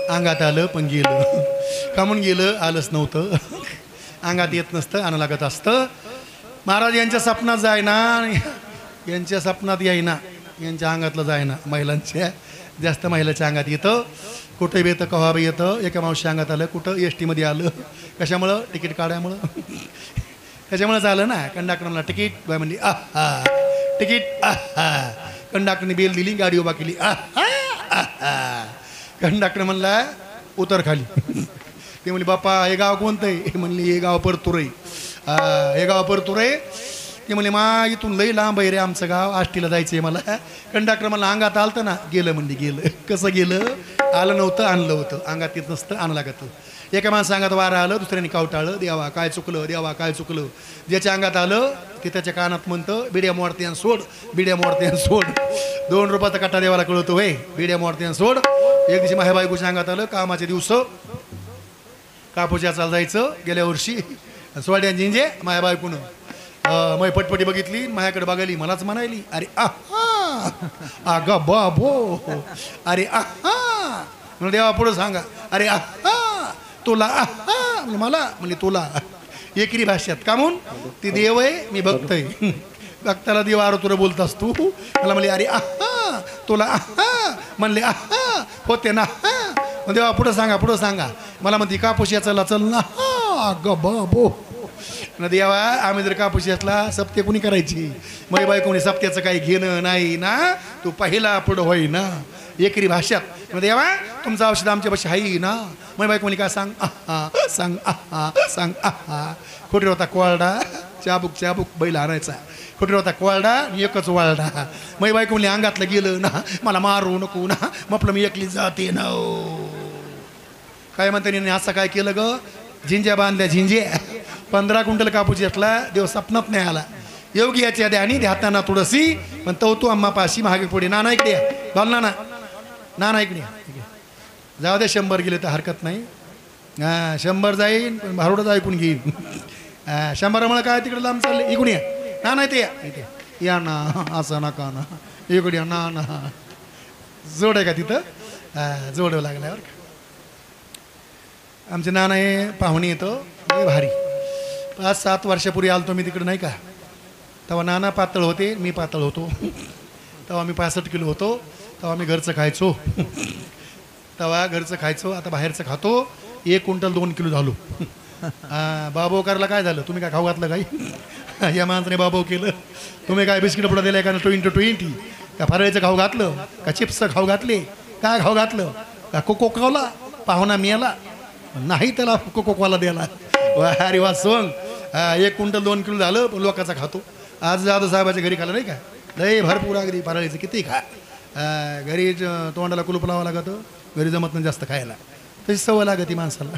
अंगात आलं पण गेलं. का म्हणून गेलं? आलंच नव्हतं. अंगात येत नसतं, आणं लागत असतं. महाराज यांच्या स्वप्नात जायना, यांच्या स्वप्नात यायना, यांच्या अंगातलं जायना. महिलांच्या जास्त महिलाच्या अंगात येतं. कुठे बी येतं, कव्हा बी येतं. एका मावशी अंगात आलं, कुठं एस टीमध्ये आलं. कशामुळं? तिकीट काढायमुळं. कशामुळं झालं ना? कंडक्टरला तिकीट बाय म्हणली आहा, तिकीट आहा. कंडक्टरने बेल दिली, गाडी उभा केली. आहा. कंडक्टर म्हणला उतर खाली. ते म्हणली बाप्पा हे गाव कोणतं आहे? म्हणली हे गाव परतुरे. हे गाव परतुरे. ते म्हणले मा इथून लई लांब आहे रे आमचं गाव, आष्टीला जायचं आहे मला. कंडक्टर मला अंगात आलतं ना, गेलं म्हणली. गेलं कसं गेलं? आलं नव्हतं, आणलं होतं. अंगात येत नसतं, आणं लागतं. एका माणसं अंगात वारं आलं, दुसऱ्याने कावटाळलं. देवा काय चुकलं, देवा काय चुकलं. ज्याच्या अंगात आलं की त्याच्या कानात म्हणतं बिड्या मोडत्यान सोड, बिड्या मोडत्यान सोड. 2 रुपयाचा कट्टा देवाला कळवतो वय, बिड्या मोडत्यान सोड. एक दिवशी माझ्या बायकोच्या अंगात आलं, कामाचे दिवस कापूच्या चाल जायचं गेल्या वर्षी. सोड्या जिंजे माझ्या बायकोनं मै पटपटी बघितली, माझ्याकडे बघायली, मलाच म्हणायली अरे आहा अग बाबो, अरे आहा. म्हणून देवा पुढं सांगा अरे आहा तुला, आहा म्हणजे मला, म्हणजे तुला. एकरी भाषेत का म्हणून? ती देव आहे, मी भक्त आहे. भक्ताला देव आरो तुला बोलतास तू. मला म्हणले अरे आहा तुला, आहा म्हणले आहा होते ना. देवा पुढं सांगा, पुढं सांगा. मला म्हणते कापूस याचा चल ना. अग बाबो न देवा, आम्ही जर कापूस यातला सप्ते कोणी करायची? मै बायकोनी सप्त्याचं काही घेणं नाही ना, तू पहिला पुढं होई ना. एकरी भाषेत देवा तुमचं औषध आमच्या पाशी आहे ना. मै बायकोनी काय सांग आहा, सांग आहा, सांग आहा. कुठे होता कोरडा, चाबूक चाबूक बैल आणायचा. कुठे होता कोरडा, एकच वाळडा. मै बायकोनी अंगातलं गेलं ना, मला मारू नको ना, म्हटलं मी एकली जाते ना. काय म्हणते असं काय केलं ग? झिंज्या बांधल्या, झिंज्या. 15 क्विंटल कापूस घेतला. देव स्वप्नात नाही आला. योगी याच्या द्यानी हाताना तुळसी, पण तो अम्मा पाशी महागे पुढे. नाना इकडे बोल ना, नाना इकडे जाऊ दे. 100 गेले तर हरकत नाही. 100 जाईन पण भारोडच ऐकून घेईन. 100 मला काय तिकडे लांब चालले. इकडे या ना, नाही ते इथे या ना, असं नका ना, इकडे या ना ना. जोड आहे का तिथं? जोडावं लागल्यावर आमचे नाना हे पाहुणे येतो भारी. 5-7 वर्षापूर्वी आलतो मी तिकडे नाही का. तेव्हा नाना पातळ होते, मी पातळ होतो. तेव्हा मी 65 किलो होतो. तेव्हा मी घरचं खायचो. तेव्हा घरचं खायचो, आता बाहेरचं खातो. 1 क्विंटल 2 किलो झालो. बाबो करायला काय झालं? तुम्ही काय खाऊ घातलं काही? या माणसाने बाबो केलं. तुम्ही काय बिस्किट पुढं दिलं का? 20 का फराळीचं खाऊ घातलं का? चिप्स खाऊ घातले? काय खाऊ घातलं का? कोको खावला पाहुणा मिळाला नाही त्याला कोकोवाला द्यायला. अरे वा सोंग. 1 क्विंटल 2 किलो झालं, पण लोकांचा खातो. आज जाधव साहेबाच्या घरी खाल्लं नाही का? लय भरपूर अगदी फराळीचं किती खा. घरी तोंडाला कुलूप लावावं लागतं, घरी जमत नाही जास्त खायला. तशी सवय लागती माणसाला.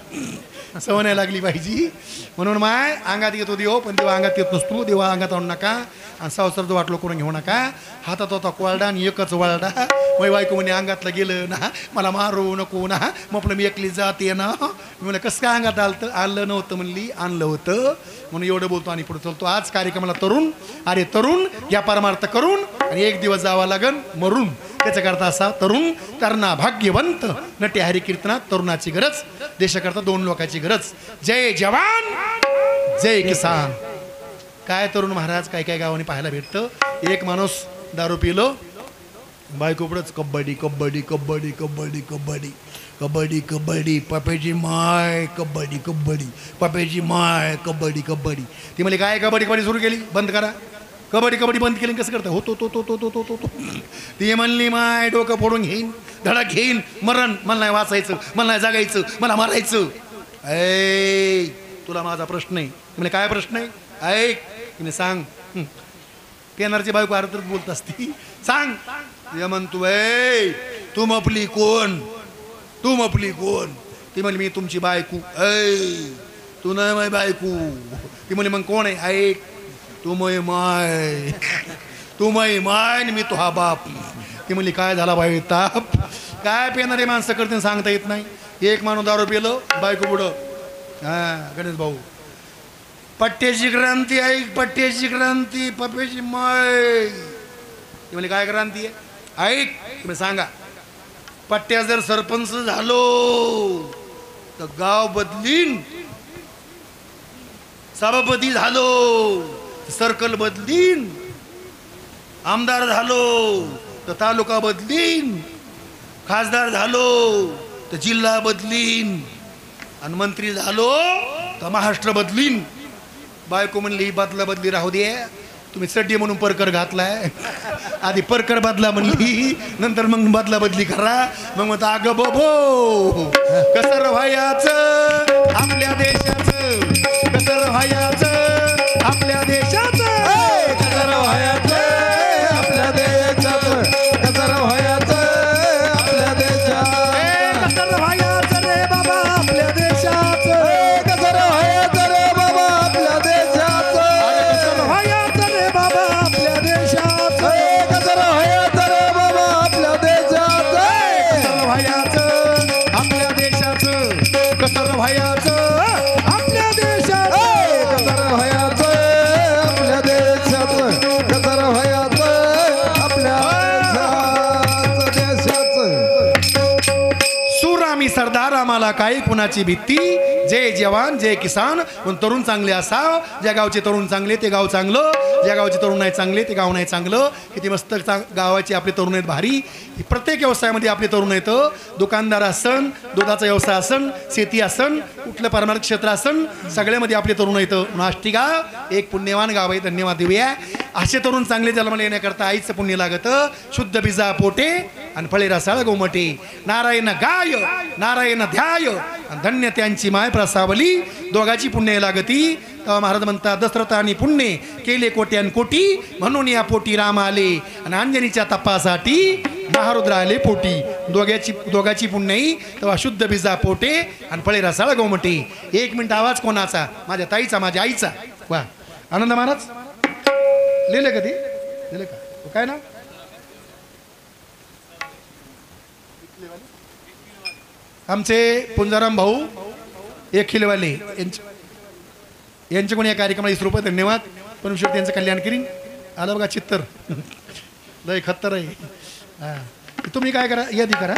सवय नाही लागली पाहिजे. म्हणून माय अंगात येतो देव, पण देवा अंगात येत नसतो. देवा अंगात आणू नका आणि संसारचं वाटलो करून घेऊ नका. हातात होता कोरडा आणि एकच वाळडा. मै बायको म्हणे अंगातलं गेलं ना, मला मारू नको ना, म्हटलं मी एकली जाते ना. मी म्हणलं कसं काय अंगात आलं नव्हतं? म्हणली आणलं होतं. म्हणून एवढं बोलतो आणि पुढे चलतो. आज कार्यक्रमाला तरुण, अरे तरुण या परमार्थ करून आणि एक दिवस जावा लागन मरून. त्याच्याकरता असा तरुण तरणा भाग्यवंत नटे हरी कीर्तनात तरुणाची गरज, देशाकरता 2 लोकांची गरज. जय जवान जय किसान. काय तरुण महाराज काय काय गावाने पाहायला भेटतं. एक माणूस दारू पिलो, बायको पुढंच कबड्डी कबड्डी कबड्डी कबड्डी कबड्डी कबड्डी कबड्डी पप्याची माय कबड्डी कबड्डी पप्याची माय कबड्डी कबड्डी. ती म्हणली काय कबड्डी कबड्डी सुरू केली, बंद करा. कबड्डी कबड्डी बंद केली कसं करता? होतो तो तो तो तो तो तो तो. ती म्हणली माय डोकं फोडून घेईन, धडक घेईन, मरण. मला नाही वाचायचं, मला नाही जागायचं, मला मारायचं. ऐ तुला माझा प्रश्न आहे. म्हणजे काय प्रश्न आहे? ऐक तिने सांग. पेनारची बायको अर्धच बोलत असती. सांग. यमन तू ऐ तू मपली कोण? तू मपली कोण? ती म्हणली मी तुमची बायको. ऐ तू नाही माय बायको. ती म्हणली मग कोण आहे? ऐक तू मै माय, तू मै माय मी तो हा बाप. ती म्हणली काय झाला बाई ताप? काय पेणारे माणसं करते सांगता येत नाही. एक माणूस दारू पिलो, बायको पुढं. गणेश भाऊ पट्ट्याची क्रांती ऐक, पट्ट्याची क्रांती पप्याची माय. ती म्हणली काय क्रांती आहे? ऐक तुम्ही सांगा. पट्ट्या जर सरपंच झालो तर गाव बदलीन, सभापती झालो सर्कल बदलीन, आमदार झालो तर तालुका बदलीन, खासदार झालो तर जिल्हा बदलीन, आणि मंत्री झालो तर महाराष्ट्र बदलीन. बायको म्हणली ही बदला बदली राहू दे, तुम्ही चड्डी म्हणून परकर घातलाय, आधी परकर बदला म्हणली, नंतर मग बदला बदली करा. मग म्हणतो अगं बोबो कसं व्हायचं आपल्या देशाचं, कसं व्हायचं आपल्या देशाचं, कसं व्हायचं आपल्या देशाचं, कसं व्हायचं आपल्या देशाचं, कसं व्हायचं रे बाबा आपल्या देशाचं, कसं व्हायचं रे बाबा आपल्या देशाचं, कसं व्हायचं रे बाबा आपल्या देशाचं, कसं व्हायचं रे बाबा आपल्या देशाचं, कसं व्हायचं आपल्या देशाचं, कसं व्हायचं आपल्या देशाचं, कसं व्हायचं आपल्या देशाचं, कसं व्हायचं आपल्या देशाचं. सूर आम्ही सरदार आम्हाला काही कुणाची भीती, जय जवान जय किसान. पण तरुण चांगले असाव, ज्या गावचे तरुण चांगले ते गाव चांगलं, ज्या गावचे तरुण नाही चांगले ते गाव नाही चांगलं. किती मस्त गावाचे आपले तरुण आहेत भारी. प्रत्येक व्यवसायामध्ये आपले तरुण येतं. दुकानदार असन, दुधाचा व्यवसाय असन, शेती असन, कुठलं पारंपरिक क्षेत्र असन, सगळ्यामध्ये आपले तरुण येतं. नाष्टी गाव एक पुण्यवान गाव आहे, धन्यवाद देऊया. असे तरुण चांगले जन्माला येण्याकरता आईचं पुण्य लागतं. शुद्ध बिजा पोटे आणि फळे रसाळ गोमटे, नारायण गाय नारायण ध्याय, धन्य त्यांची माय प्रसावली, दोघाची पुण्य लागती. तेव्हा महाराज म्हणतात दशरथाने पुण्य केले कोट्यान कोटी, म्हणून या पोटी राम आले आणि अंजनीच्या तपासाठी महारुद्र आले पोटी. दोघाची पुण्यही तेव्हा शुद्ध बिजा पोटे आणि फळे रसाळ गोमटे. 1 मिनिट आवाज कोणाचा? माझ्या ताईचा, माझ्या आईचा. वा आनंद महाराज लिहिले कधी लिहिले का? काय ना आमचे पुंजाराम भाऊ एक खिलवाले यांचे कोणी या कार्यक्रमाला 20 रुपये धन्यवाद. पण शेवटी त्यांचं कल्याण करीन. आलं बघा चित्तर लय खत्तर आहे. हां तुम्ही काय करा, यादी करा.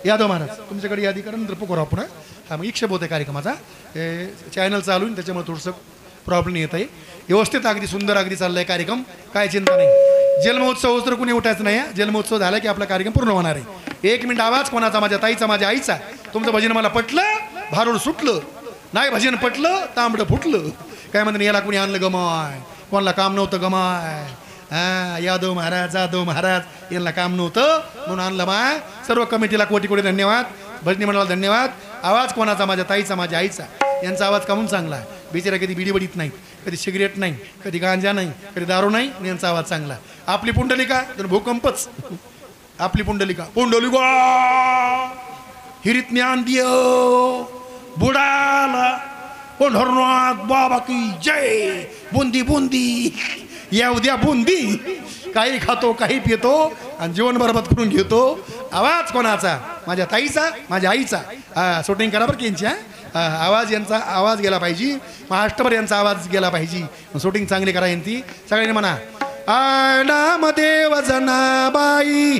यादव महाराज तुमच्याकडे यादी करा, नंतर करू आपण. हां मग इक्षेप होते कार्यक्रमाचा, चॅनल चालू आहे त्याच्यामुळे थोडंसं प्रॉब्लेम येत आहे. व्यवस्थित अगदी सुंदर अगदी चाललाय कार्यक्रम, काय चिंता नाही. जन्मोत्सव तर कुणी उठायचं नाही. जन्मोत्सव झाला की आपला कार्यक्रम पूर्ण होणार आहे. 1 मिनिट आवाज कोणाचा? माझ्या ताईचा, माझ्या आईचा. तुमचं भजन मला पटलं, भारूड सुटलं. नाही भजन पटलं, तांबडं फुटलं. काय म्हणते याला कुणी आणलं गमाय, कोणाला काम नव्हतं गमाय. हां यादव महाराज, जाधव महाराज यांना काम नव्हतं म्हणून आणलं माय. सर्व कमिटीला कोटी कोटी धन्यवाद, भजनी मंडळाला धन्यवाद. आवाज कोणाचा? माझ्या ताईचा, माझ्या आईचा. यांचा आवाज कामून चांगला आहे. बिचारा कधी बिडी बडीत नाही, कधी सिगरेट नाही, कधी गांजा नाही, कधी दारू नाही, आणि यांचा आवाज चांगला. आपली पुंडलिका तर भूकंपच. आपली पुंडलिका पुंडलिका हिरीत ज्ञान दिय बुडाला पंढरनाथ बाबा की जय. बुंदी बुंदी या उद्या बुंदी. काही खातो काही पितो आणि जीवन बरबाद करून घेतो. आवाज कोणाचा? माझ्या ताईचा, माझ्या आईचा. हा शूटिंग करा बरं की यांची. आवाज यांचा आवाज गेला पाहिजे, महाराष्ट्रभर यांचा आवाज गेला पाहिजे. शूटिंग चांगली करा यांची. सगळ्यांनी म्हणा आय नामदेव जनाबाई,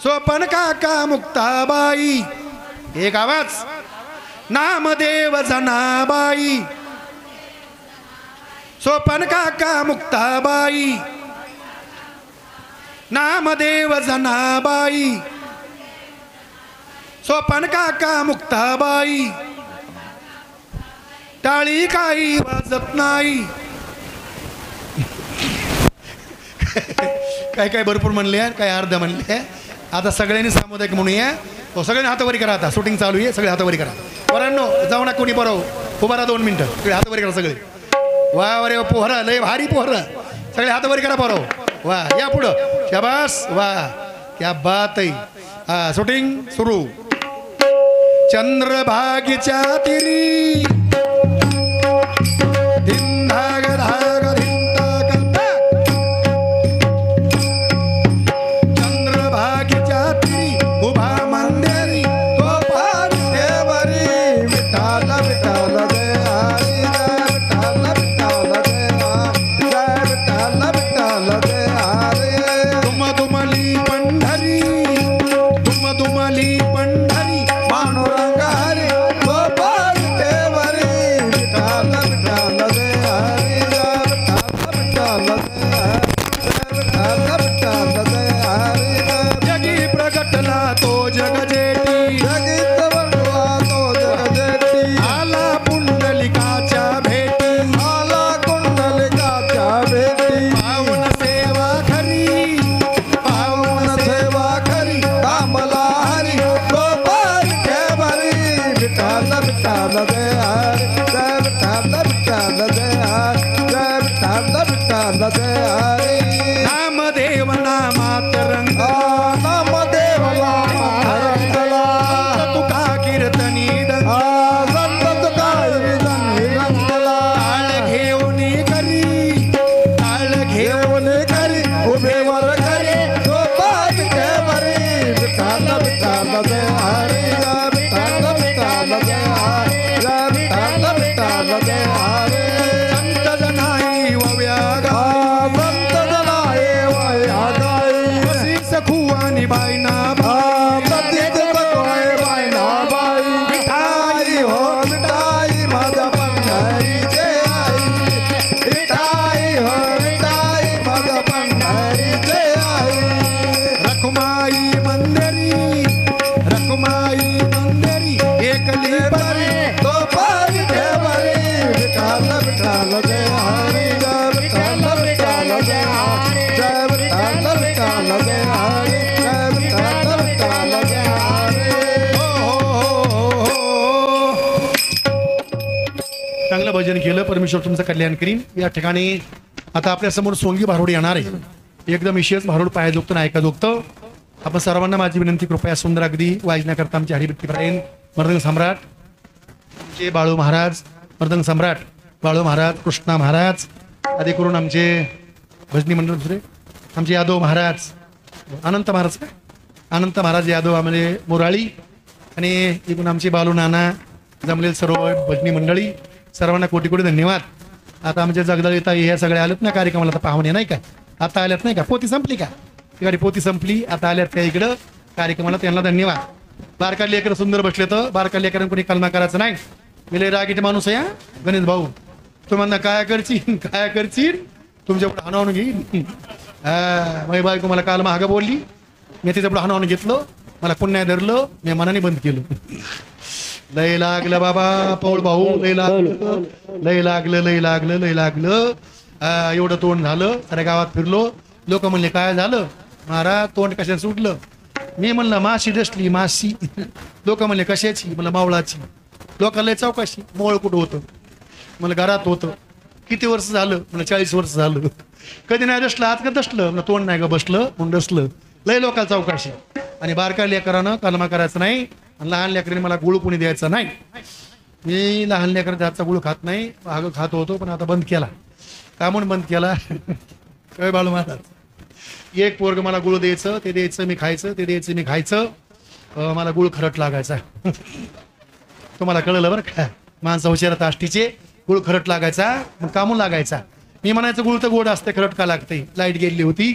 सोपन काका मुक्ताबाई. एक आवाज नामदेव जनाबाई, सोपन काका मुक्ताबाई, नामदेव जनाबाई, सोपन काका मुक्ताबाई. टाळी काही वाजत नाही. काय काय भरपूर म्हणले, काय अर्ध म्हणले. आता सगळ्यांनी सामुदायिक म्हणूया. हो सगळ्यांनी हातावरी करा. आता शूटिंग चालू आहे, सगळे हातावरी करा. पोरांनो जाऊ ना कोणी बरं उभा राहा 2 मिनिटं. सगळे हातावरी करा सगळे. वा अरे पोहरा लय भारी पोहरा. सगळे हातावरी करा बरं. वा या पुढं शाबास. वा क्या बात आहे. हा शूटिंग सुरू. चंद्रभागेच्या तिरी धिंधाग धाग धिंताग धाग. चंद्रभागेच्या तिरी उभा मंदिरी गोपाल देवरी. विठाल विठाल जय हरी, जय विठाल विठाल जय हरी, जय विठाल विठाल जय हरी. तुम तुमली पंढरी विठ्ठली पंढरी पांडुरंग हरी गोपाल देवरी विठाल विठाल जय हरी विठाल विठाल जय हरी जगी प्रगटला तो जग जेठी जगीत बनला तो जगजेठी आला पुंडलिकाच्या भेटी आला कुंडलिकाच्या भेटी पावन सेवा खरी पावन सेवा करी कामला हरी गोपाल देवरी विठाल विठाल जय हरी जय विठाल विठाल जय हरी जय विठाल विठाल जय हरी नामदेव नामात रंग नामदेवला रंगला तुका कीर्तनी डंग संत तुकाई रंगला ताळ घेऊन करी ताळ घेऊन करी उभेवर करी गोपाल देवरी विठाल विठाल जय हरी जय विठाल विठाल जय हरी जय विठाल विठाल जय हरी संत जनाई वव्यागा संत जनाये वया गाई सखू आणि बायना प्रतीक बघोय बायना बाई मिठाई हो मिठाई माझा पंढरीचे आई मिठाई हो मिठाई माझा पंढरीचे आई रखुमाई मंदिरी एकली बरी गोपाल देवरी विठाल विठाल जय हरी जय विठाल विठाल जय हरी जय विठाल विठाल जय हरी जय विठाल विठाल जय हरी चांगलं भजन केलं. परमेश्वर तुमचं कल्याण करीन. या ठिकाणी आता आपल्या समोर सोंगी भारुड येणार आहे. एकदम विशेष भारुड पायाजोगतं ना ऐकाजोगतं. आपण सर्वांना माझी विनंती, कृपया सुंदर अगदी वाजण्याकरता आमचे हरिभक्ती परायण मर्दंग सम्राट आमचे बाळू महाराज, मर्दंग सम्राट बाळू महाराज, कृष्णा महाराज आदी करून आमचे भजनी मंडळ दुसरे आमचे यादव महाराज, अनंत महाराज काय अनंत महाराज यादव आम्हाला मोराळी आणि एकूण आमचे बालू नाना जमलेले सर्व भजनी मंडळी सर्वांना कोटी कोटी धन्यवाद. आता आमच्या जगदळीता हे सगळे आलेत ना कार्यक्रमाला, आता पाहुणे नाही का, आता आल्यात नाही का, पोती संपली का, ती गाडी पोती संपली, आता आल्यात त्या इकडं कार्यक्रमाला, त्यांना धन्यवाद. बारका लेकर सुंदर बसले तर बारका लेकरांना कोणी कलमा करायचं नाही. मिले रागीट माणूस आहे गणेश भाऊ, तुम्हाला काय करशील काय करशील तुमच्या पुढे हाणावून घेईन. माझी बायको मला काल महाग बोलली, मी तिच्या पुढे हाणावून घेतलं, मला पुन्हा धरलं, मी मनाने बंद केलं. लय लागलं बाबा पौळ भाऊ, लय लागलं लय लागलं लय लागलं लय लागलं. एवढं तोंड झालं, साऱ्या गावात फिरलो, लोक म्हणले काय झालं महाराज, तोंड कशाने सुटलं. मी म्हणलं माशी डसली माशी. लोक म्हणले कशाची, म्हणलं मावळाची. लोकांना चौकशी, मोळ कुठं होतं, मला घरात होतं. किती वर्ष झालं, मला 40 वर्ष झालं. कधी नाही डसलं, आज का डसलं, म्हणलं तोंड नाही का बसलं म्हणून डसलं. लय लोकांना चौकशी. आणि बारका लेकरानं कलमा करायचं नाही, आणि लहान लेकरांनी मला गुळ कोणी द्यायचा नाही. मी लहान लेकरांचा हातचा गुळ खात नाही, भाग खात होतो, पण आता बंद केला. का म्हणून बंद केला, काय बाळू महाराज, एक पोरग मला गुळ द्यायचं, ते द्यायचं मी खायचं, ते द्यायचं मी खायचं, मला गुळ खरट लागायचा. तुम्हाला कळलं बरं का, माणसं हुशार आष्टीचे, गुळ खरट लागायचा, मग कामून लागायचा. मी म्हणायचं गुळ तर गोड असते, खरट का लागते. लाईट गेली होती,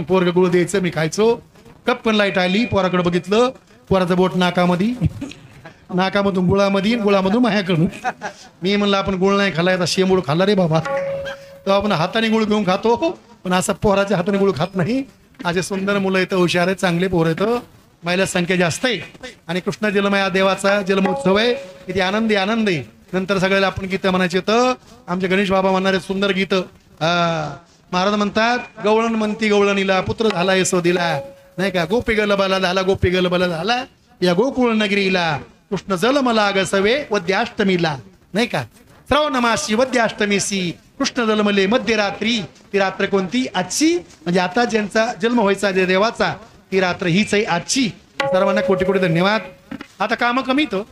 पोरग गुळ द्यायचं मी खायचो. कप्पन लाईट आली, पोराकडे बघितलं, पोराचं बोट नाकामध्ये, नाकामधून गुळामध्ये, गुळामधून मायाकडून. मी म्हणलं आपण गुळ नाही खाल्ला, आता शेंबूळ खाल्ला रे बाबा. तो आपण हाताने गुळ घेऊन खातो, पण असं पोराच्या हाताने गुळ खात नाही. असे सुंदर मुलं येतं, हुशार आहेत, चांगले पोर येतं, महिला संख्या जास्त आहे. आणि कृष्ण जन्मया देवाचा जन्मोत्सव आहे, किती आनंदी आनंद आहे. नंतर सगळ्याला आपण गीतं म्हणायचे तर आमचे गणेश बाबा म्हणणारे सुंदर गीतं. महाराज म्हणतात, गवळण म्हणती गवळणीला, पुत्र झाला यशोदीला, नाही का, गोपी गलबला झाला, गोपी गलबला झाला या गोकुळ नगरीला, कृष्ण जलमला गसवे वद्याष्टमीला, नाही का, श्रावण मासी वद्याष्टमीसी कृष्ण जन्मले मध्यरात्री. ती रात्र कोणती, आजची, म्हणजे आता ज्यांचा जन्म व्हायचा जे देवाचा, ती रात्र हीच आहे आजची. सर्वांना कोटी कोटी धन्यवाद. आता कामं कमी तर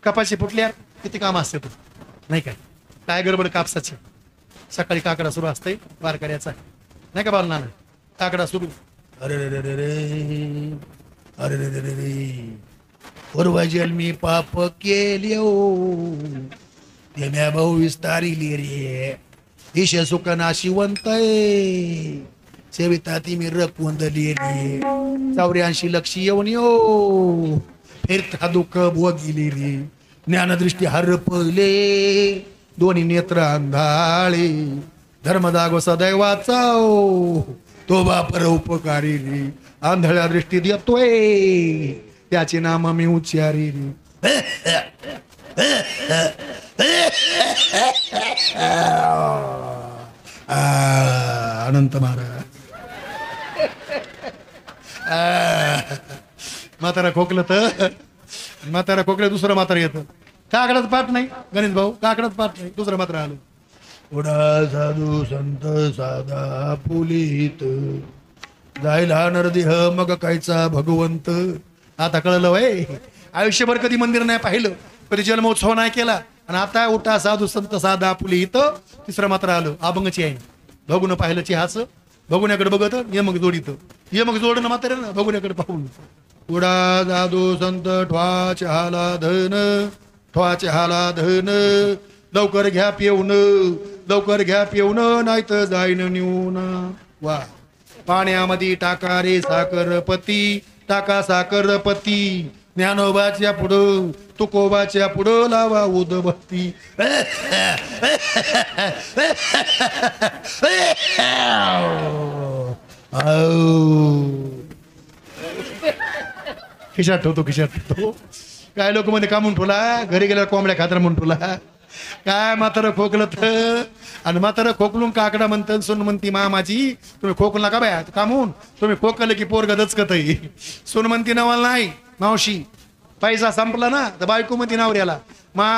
कपाशी फुटल्या, किती काम असते तू, नाही काय गडबड कापसाची. सकाळी काकडा सुरू असते वारकऱ्याचा, नाही का बाल नाना, काकडा सुरू. अरे रे रे रे रे अरे रे रे रे रे पूर्वजल मी पाप केले ते म्या भाऊ विस्तारिली रे. ईश सुख नाशिवंत सेविता ती मी रकवंदली रे. 84 लक्ष येऊन यो फिरता दुःख बोगिले रे ज्ञानदृष्टी हरपले दोन्ही नेत्र अंधाळे धर्म जागो सदैवाचा तो बापर उपकारी रे आंधळ्या दृष्टी देतोय त्याचे नाम मी उच्चारी रे अनंत महाराज म्हातारा खोकलं तर म्हातारा खोकलं दुसरं म्हातारा येतं काकडाच पाठ नाही गणेश भाऊ काकडाच पाठ नाही दुसरं मात्र आलं उडा साधू संत साधा पुलित जायला नरदेह मग कायचा भगवंत आता कळलं वय आयुष्यभर कधी मंदिर नाही पाहिलं कधी जन्मोत्सव नाही केला आणि आता उठा साधू संत साधा पुलित तिसरं मात्र आलं अभंगची आहे बघून पाहिलं चिहाच बघुण्याकडे बघत ये मग जोडीत ये मग जोडणं मात्र ना बघुण्याकडे पाहून उडा साधू संत ठ्वाच हाला धन ठ्वाच हाला धन लवकर घ्या पिऊन लवकर घ्या पिऊन नाही तर जाईन निऊन वा पाण्यामध्ये टाका रे साखरपती टाका साखरपती ज्ञानोबाच्या पुढं तुकोबाच्या पुढं लावा उदबत्ती खिशात ठेवतो खिशात ठेवतो काय लोक मध्ये का म्हणून ठेवला घरी गेल्यावर कोंबड्या खातर म्हणून ठेवला काय म्हातारं खोकलं तर आणि म्हातारं खोकलून काकडा म्हणतं सोन म्हणती मामाजी तुम्ही खोकल नका बाया का म्हणून तुम्ही खोकलं की पोरग दचकत सोन म्हणती नावाला नाही मावशी पैसा संपला ना तर बायको म्हणती नवऱ्याला मा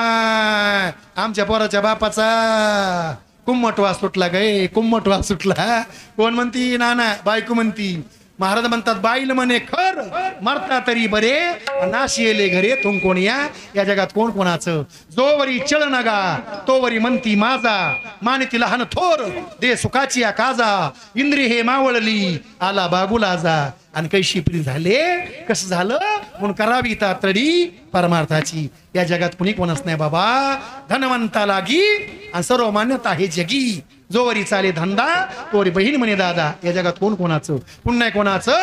आमच्या पोराच्या बापाचा कुम्मटवा सुटला गे कुम्मटवा सुटला कोण म्हणती नाना बायको म्हणती महाराज म्हणतात बाईल म्हणे खर मरता तरी बरे नाश येले घरे तुम कोण या जगात कोण कोणाचं जोवरी चळ नगा तोवरी म्हणती माझा माने लहान थोर दे सुखाची या काजा इंद्री हे मावळली आला बागुला जा आणि कैशी प्री झाले कसं झालं म्हणून करावी तातडी परमार्थाची या जगात कुणी कोणच नाही बाबा धनवंता लागी आणि सर्व मान्यता हे जगी जोवरी चाले धंदा तोवरी बहीण म्हणे दादा या जगात कोण कोणाचं पुण्य कोणाचं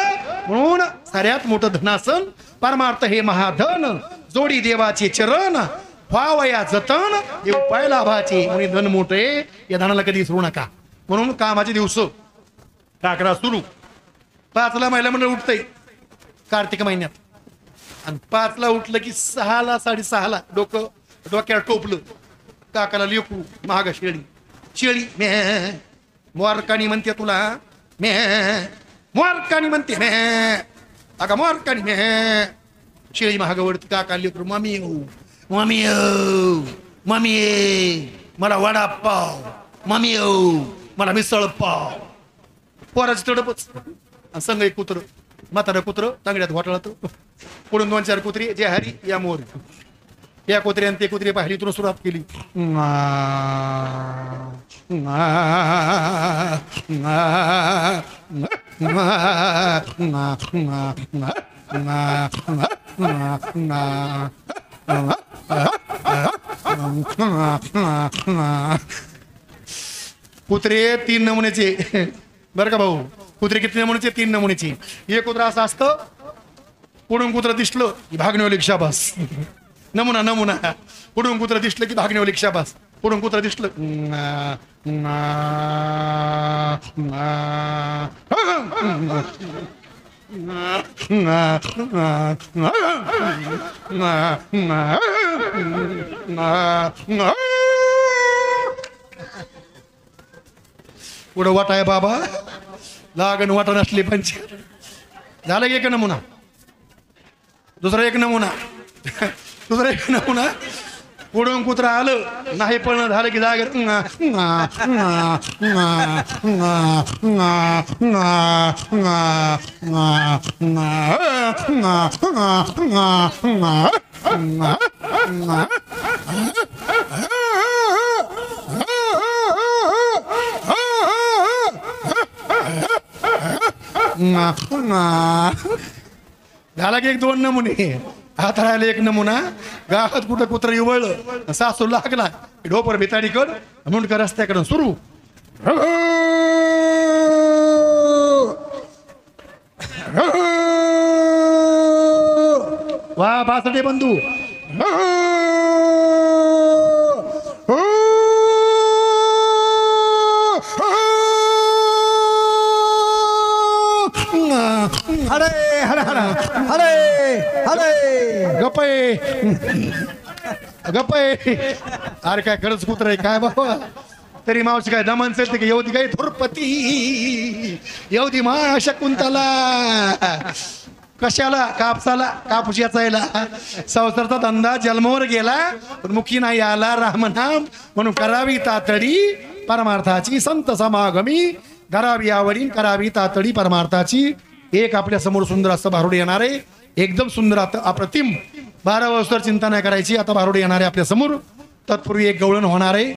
म्हणून साऱ्यात मोठं धनासन परमार्थ हे महाधन जोडी देवाचे चरण व्हावया जतन हे उपाय लाभाचे म्हणून धन मोठे या धनाला कधी विसरू नका म्हणून कामाचे दिवस काकडा सुरू 5ला महिला मंडळ उठतंय कार्तिक महिन्यात आणि 5ला उठलं की 6ला 6:30ला डोक्याला टोपलं काकाला लेकू महाग शेळी मे मोरकानी म्हणते तुला मे मोरकानी म्हणते मे अगा मोरकानी मे शेळी महागावरती काका लेकरू मम्मी मम्मी मम्मी मला वडापाव मम्मी मला मिसळ पाव पोराची तडपच संघ एक कुत्र म्हातारं कुत्र तांगड्यात घोटाळत पुढून 2-4 कुत्री जे हरी या मोर या कुत्र्याने ते कुत्री पाहिली तुला सुरुवात केली कुत्रे 3 नमुन्याचे बरं का भाऊ कुत्रे किती नमुन्याचे 3 नमुन्याचे एक कुत्रा असं असतं पुढून कुत्र दिसलं की भागण्यावाली शाबास नमुना नमुना पुढून कुत्र दिसलं की भागण्यावाली शाबास पुढून कुत्र दिसलं पुढं वाट आहे बाबा लागण वाटा नसली पंच झालं एक नमुना दुसरा एक नमुना पुढून कुत्रा आलं नाही पण झालं की जागर झाला की 1-2 नमुने आता राहिले एक नमुना गावात कुठं कुत्र इवळलं सासू लागला ढोपर भिताडीकड मुंडकर रस्त्याकडून सुरू वा बासटे बंधू हरे हरे हरे हरे हरे गपय गपय अरे काय खरंच कुत्र आहे काय बाबा तरी मावशी काय दमन सेलते की येऊ काय थोरपती येऊ दी मा शकुंतला कशाला कापसाला कापूस याचायला संसारचा धंदा जन्मावर गेला पण मुखी नाही आला रामनाम म्हणून करावी तातडी परमार्थाची संत समागमी धरावी आवडी करावी तातडी परमार्थाची एक आपल्या समोर सुंदर असं भारुड येणार आहे एकदम सुंदर अप्रतिम 12 वर्षावर चिंता नाही करायची आता भारुड येणार आहे आपल्या समोर तत्पूर्वी एक गवळण होणार आहे